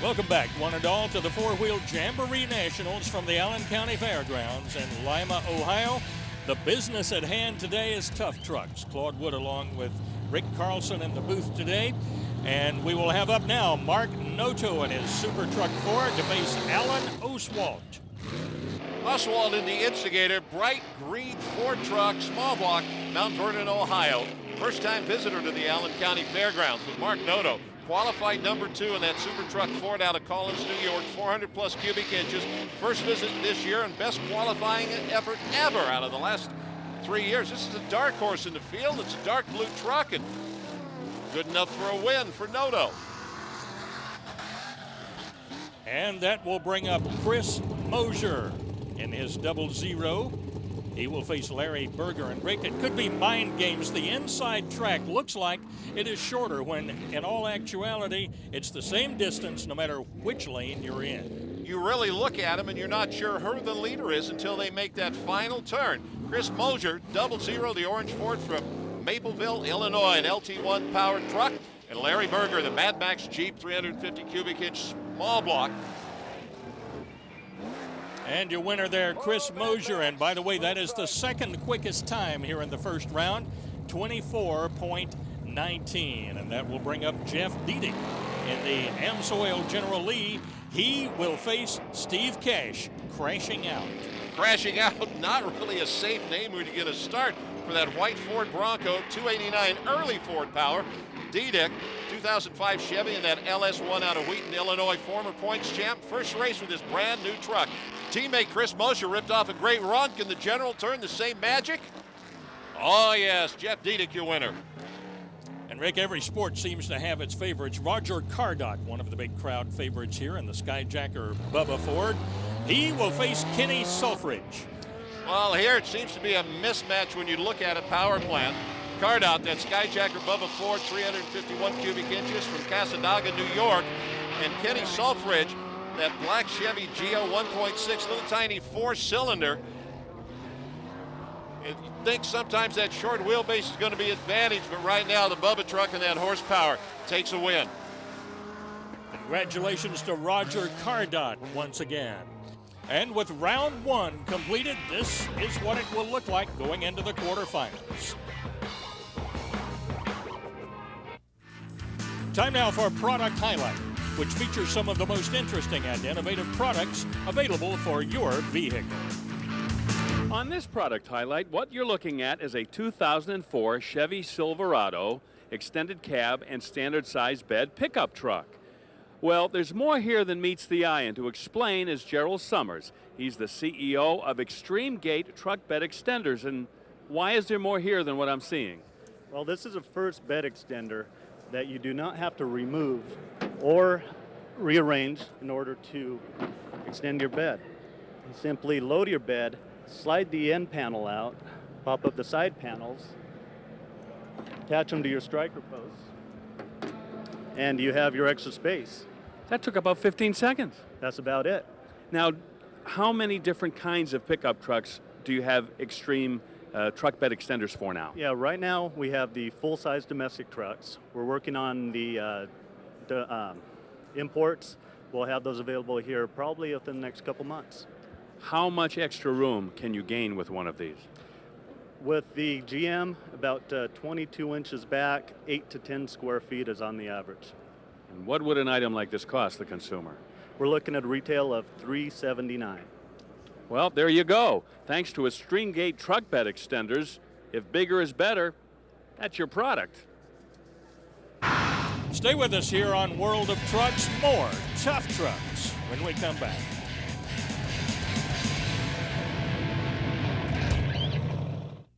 Welcome back, one and all, to the four-wheel Jamboree Nationals from the Allen County Fairgrounds in Lima, Ohio. The business at hand today is tough trucks. Claude Wood along with Rick Carlson in the booth today. And we will have up now Mark Noto and his Super Truck Ford to face Alan Oswalt. Oswald in the Instigator, bright green Ford truck, small block, Mount Vernon, Ohio. First-time visitor to the Allen County Fairgrounds with Mark Noto. Qualified number 2 in that Super Truck Ford out of Collins, New York, 400-plus cubic inches. First visit this year and best qualifying effort ever out of the last 3 years. This is a dark horse in the field. It's a dark blue truck and good enough for a win for Noto. And that will bring up Chris Mosier in his 00. He will face Larry Berger. And Rick, it could be mind games. The inside track looks like it is shorter when in all actuality it's the same distance no matter which lane you're in. You really look at him and you're not sure who the leader is until they make that final turn. Chris Mosier, 00, the orange Ford from Mapleville, Illinois, an LT1 powered truck. And Larry Berger, the Mad Max Jeep, 350 cubic inch small block. And your winner there, Chris Mosier. And by the way, that is the second quickest time here in the first round, 24.19. And that will bring up Jeff Diedick in the Amsoil General Lee. He will face Steve Cash, Crashing Out. Crashing Out, not really a safe name when you get a start for that white Ford Bronco, 289 early Ford power. Diedick, 2005 Chevy in that LS1 out of Wheaton, Illinois, former points champ. First race with his brand new truck. Teammate Chris Mosier ripped off a great run. Can the General turn the same magic? Oh yes, Jeff Diedick, your winner. And Rick, every sport seems to have its favorites. Roger Cardot, one of the big crowd favorites here in the Skyjacker Bubba Ford. He will face Kenny Selfridge. Well, here it seems to be a mismatch when you look at a power plant. Cardot, that Skyjacker Bubba Ford, 351 cubic inches from Casadaga, New York. And Kenny Selfridge, that black Chevy Geo 1.6, little tiny 4-cylinder. You think sometimes that short wheelbase is going to be advantage, but right now the Bubba truck and that horsepower takes a win. Congratulations to Roger Cardot once again. And with round 1 completed, this is what it will look like going into the quarterfinals. Time now for Product Highlight, which features some of the most interesting and innovative products available for your vehicle. On this product highlight, what you're looking at is a 2004 Chevy Silverado extended cab and standard size bed pickup truck. Well, there's more here than meets the eye, and to explain is Gerald Summers. He's the CEO of Extreme Gate Truck Bed Extenders. And why is there more here than what I'm seeing? Well, this is a first bed extender that you do not have to remove or rearrange in order to extend your bed. You simply load your bed, slide the end panel out, pop up the side panels, attach them to your striker posts, and you have your extra space. That took about 15 seconds. That's about it. Now, how many different kinds of pickup trucks do you have Extreme truck bed extenders for now? Yeah, right now we have the full-size domestic trucks. We're working on the imports. We'll have those available here probably within the next couple months. How much extra room can you gain with one of these? With the GM, about 22 inches back, 8 to 10 square feet is on the average. And what would an item like this cost the consumer? We're looking at a retail of $379. Well, there you go. Thanks to Extreme Gate truck bed extenders, if bigger is better, that's your product. Stay with us here on World of Trucks. More tough trucks when we come back.